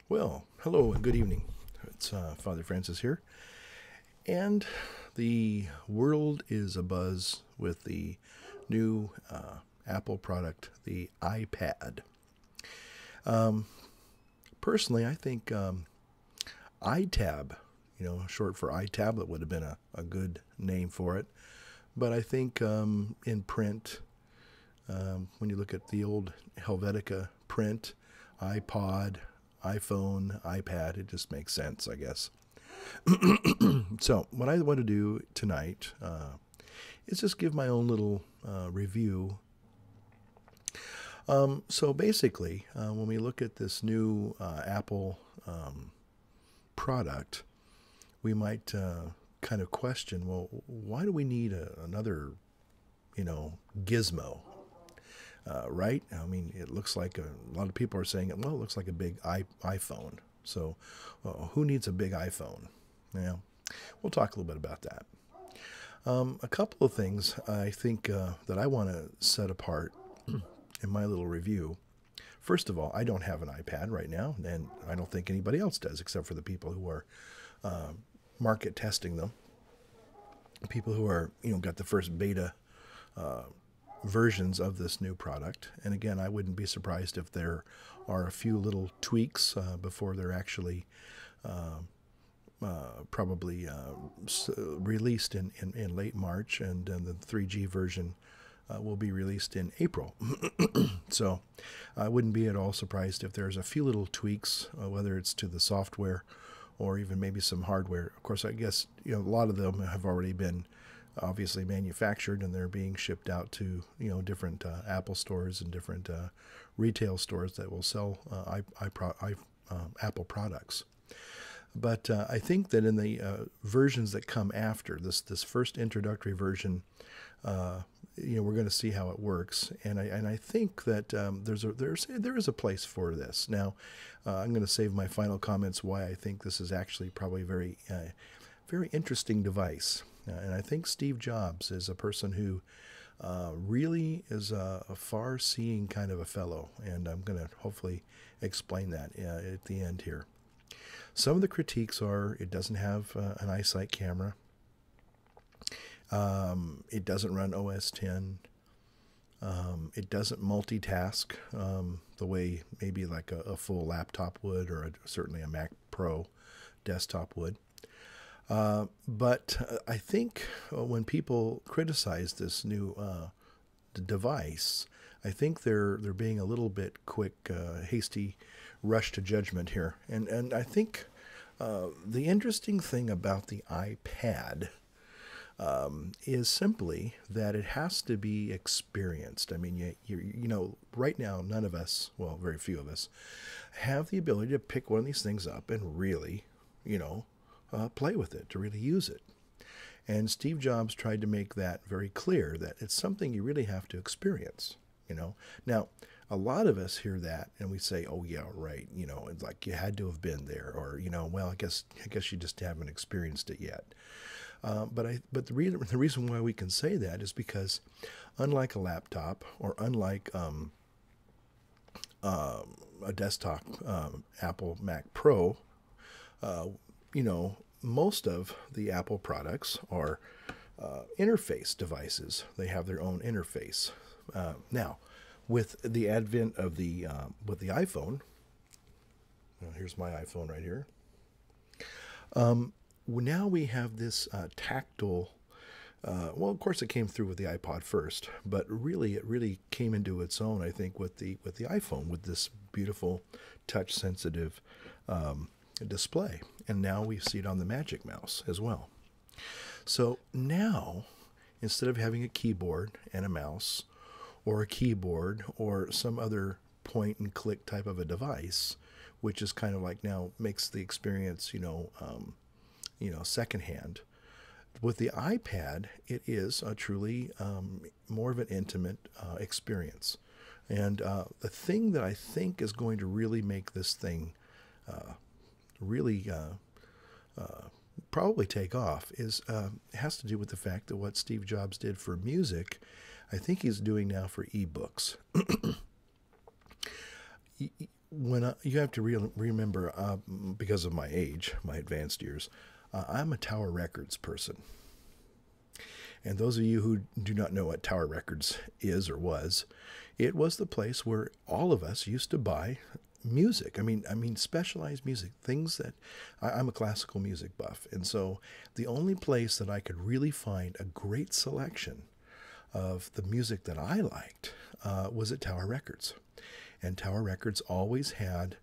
Well, hello and good evening. It's Father Francis here, and the world is abuzz with the new Apple product, the iPad. Um, Personally, I think iTab, short for iTablet, would have been a good name for it. But I think in print, when you look at the old Helvetica print, iPod, iPhone, iPad, it just makes sense, I guess. So, what I want to do tonight is just give my own little review. So, basically, when we look at this new Apple product, we might kind of question, well, why do we need another, gizmo? Right? I mean, it looks like a lot of people are saying, well, it looks like a big iPhone. So, who needs a big iPhone? Yeah, we'll talk a little bit about that. A couple of things I think that I want to set apart in my little review. First of all, I don't have an iPad right now, and I don't think anybody else does, except for the people who are market testing them. People who are, got the first beta versions of this new product. And again, I wouldn't be surprised if there are a few little tweaks before they're actually probably released in late March, and then the 3G version will be released in April. So I wouldn't be at all surprised if there's a few little tweaks, whether it's to the software or even maybe some hardware. Of course, I guess a lot of them have already been obviously manufactured, and they're being shipped out to different Apple stores and different retail stores that will sell Apple products. But I think that in the versions that come after this first introductory version, we're going to see how it works, and I think that there is a place for this. Now, I'm going to save my final comments why I think this is actually probably a very interesting device. And I think Steve Jobs is a person who really is a far-seeing kind of a fellow, and I'm going to hopefully explain that at the end here. Some of the critiques are it doesn't have an iSight camera. It doesn't run OS 10. It doesn't multitask the way maybe like a full laptop would, or certainly a Mac Pro desktop would. But I think when people criticize this new device, I think they're being a little bit quick, hasty, rush to judgment here. And I think the interesting thing about the iPad is simply that it has to be experienced. I mean, right now, none of us, well, very few of us, have the ability to pick one of these things up and really, play with it, to really use it. And Steve Jobs tried to make that very clear, that it's something you really have to experience. Now, a lot of us hear that and we say, oh yeah, right, it's like you had to have been there, or well, I guess you just haven't experienced it yet. But the reason why we can say that is because, unlike a laptop, or unlike a desktop Apple Mac Pro, most of the Apple products are interface devices. They have their own interface. Now, with the advent of the iPhone, here's my iPhone right here. Now we have this tactile. Well, of course, it came through with the iPod first, but really, it really came into its own, I think, with the iPhone, with this beautiful touch-sensitive display. And now we see it on the Magic Mouse as well. So now, instead of having a keyboard and a mouse, or a keyboard, or some other point-and-click type of a device, which is kind of like now makes the experience, secondhand. With the iPad, it is a truly more of an intimate experience. And the thing that I think is going to really make this thing really probably take off has to do with the fact that what Steve Jobs did for music, I think he's doing now for ebooks. You have to remember, because of my age, my advanced years, I'm a Tower Records person. And those of you who do not know what Tower Records is or was, it was the place where all of us used to buy music. I mean, specialized music, things that I'm a classical music buff, and so the only place that I could really find a great selection of the music that I liked was at Tower Records. And Tower Records always had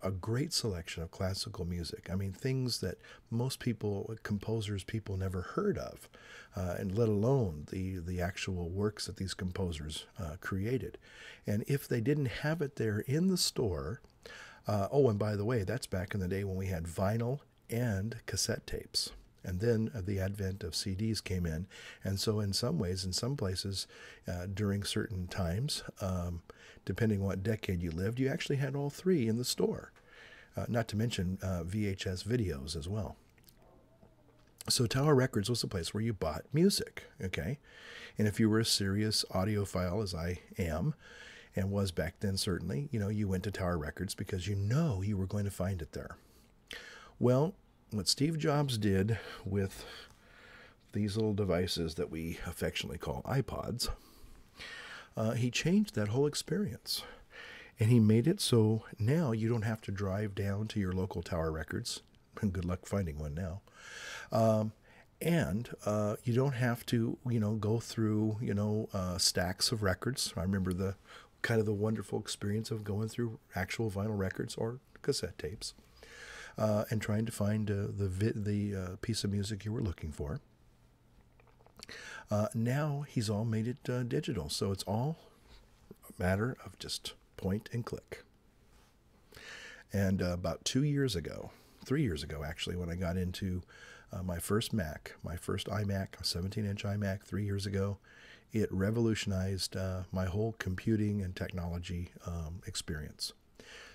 a great selection of classical music. I mean, things that most people, composers, people never heard of, and let alone the actual works that these composers created. And if they didn't have it there in the store, oh, and by the way, that's back in the day when we had vinyl and cassette tapes. And then the advent of CDs came in. And so, in some ways, in some places, during certain times, depending on what decade you lived, you actually had all three in the store. Not to mention VHS videos as well. So, Tower Records was the place where you bought music, okay? And if you were a serious audiophile, as I am, and was back then certainly, you went to Tower Records because you were going to find it there. Well, what Steve Jobs did with these little devices that we affectionately call iPods, he changed that whole experience. And he made it so now you don't have to drive down to your local Tower Records. Good luck finding one now. And you don't have to, go through, stacks of records. I remember the wonderful experience of going through actual vinyl records or cassette tapes. And trying to find the piece of music you were looking for. Now he's all made it digital, so it's all a matter of just point and click. And about 2 years ago, 3 years ago actually, when I got into my first Mac, my first iMac, a 17-inch iMac 3 years ago, it revolutionized my whole computing and technology experience.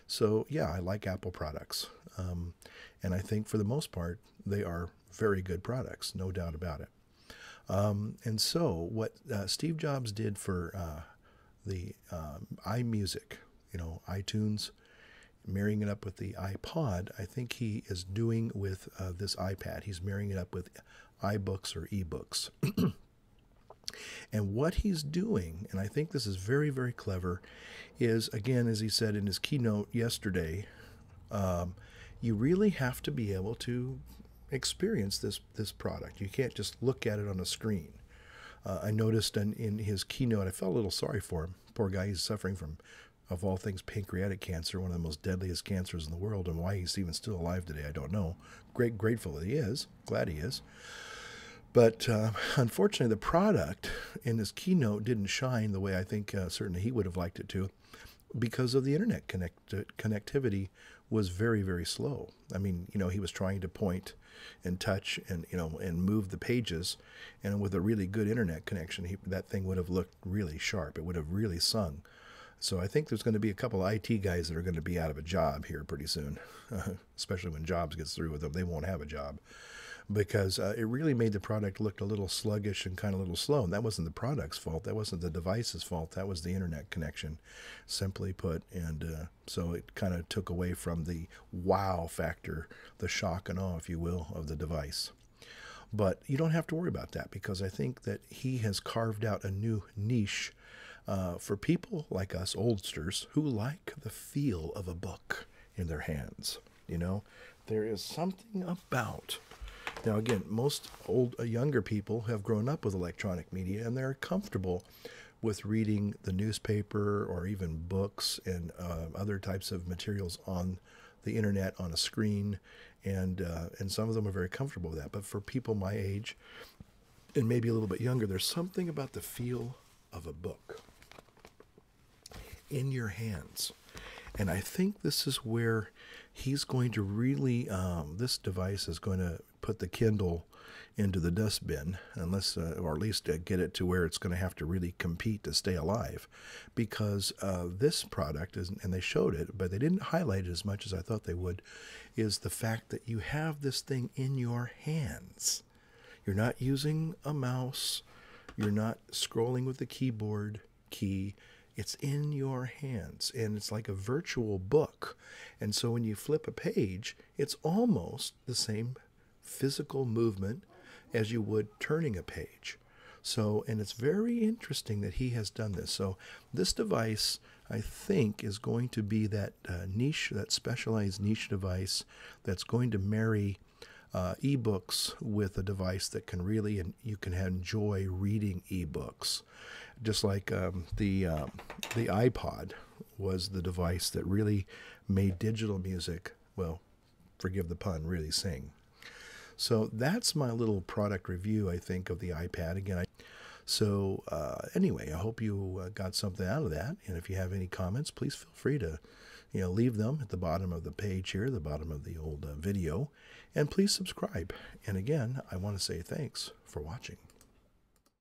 So, yeah, I like Apple products. And I think for the most part, they are very good products, no doubt about it. And so what Steve Jobs did for the iMusic, iTunes, marrying it up with the iPod, I think he is doing with this iPad. He's marrying it up with iBooks or eBooks. And what he's doing, and I think this is very, very clever, is, again, as he said in his keynote yesterday, you really have to be able to experience this product. You can't just look at it on a screen. I noticed in his keynote, I felt a little sorry for him. Poor guy, he's suffering from, of all things, pancreatic cancer, one of the most deadliest cancers in the world, and why he's even still alive today, I don't know. Grateful that he is. Glad he is. But unfortunately, the product in his keynote didn't shine the way I think certainly he would have liked it to, because of the internet connectivity was very, very slow. I mean, he was trying to point and touch and, and move the pages, and with a really good internet connection, that thing would have looked really sharp. It would have really sung. So I think there's going to be a couple of IT guys that are going to be out of a job here pretty soon, especially when Jobs gets through with them. They won't have a job, because it really made the product look a little sluggish and kind of a little slow. And that wasn't the product's fault. That wasn't the device's fault. That was the internet connection, simply put. And so it kind of took away from the wow factor, the shock and awe, if you will, of the device. But you don't have to worry about that, because I think that he has carved out a new niche for people like us oldsters who like the feel of a book in their hands. There is something about... Now, again, most younger people have grown up with electronic media, and they're comfortable with reading the newspaper or even books and other types of materials on the internet on a screen, and some of them are very comfortable with that. But for people my age and maybe a little bit younger, there's something about the feel of a book in your hands. And I think this is where he's going to really, this device is going to put the Kindle into the dustbin, unless, or at least get it to where it's going to have to really compete to stay alive. Because this product, and they showed it, but they didn't highlight it as much as I thought they would, is the fact that you have this thing in your hands. You're not using a mouse. You're not scrolling with the keyboard key. It's in your hands, and it's like a virtual book. And so when you flip a page, it's almost the same physical movement as you would turning a page. So, and it's very interesting that he has done this. So this device, I think, is going to be that niche, that specialized niche device that's going to marry ebooks with a device that can really, and you can enjoy reading ebooks. Just like the iPod was the device that really made digital music, well, forgive the pun, really sing. So that's my little product review, I think, of the iPad. Again, anyway, I hope you got something out of that. And if you have any comments, please feel free to, leave them at the bottom of the page here, the bottom of the old video. And please subscribe. And again, I want to say thanks for watching.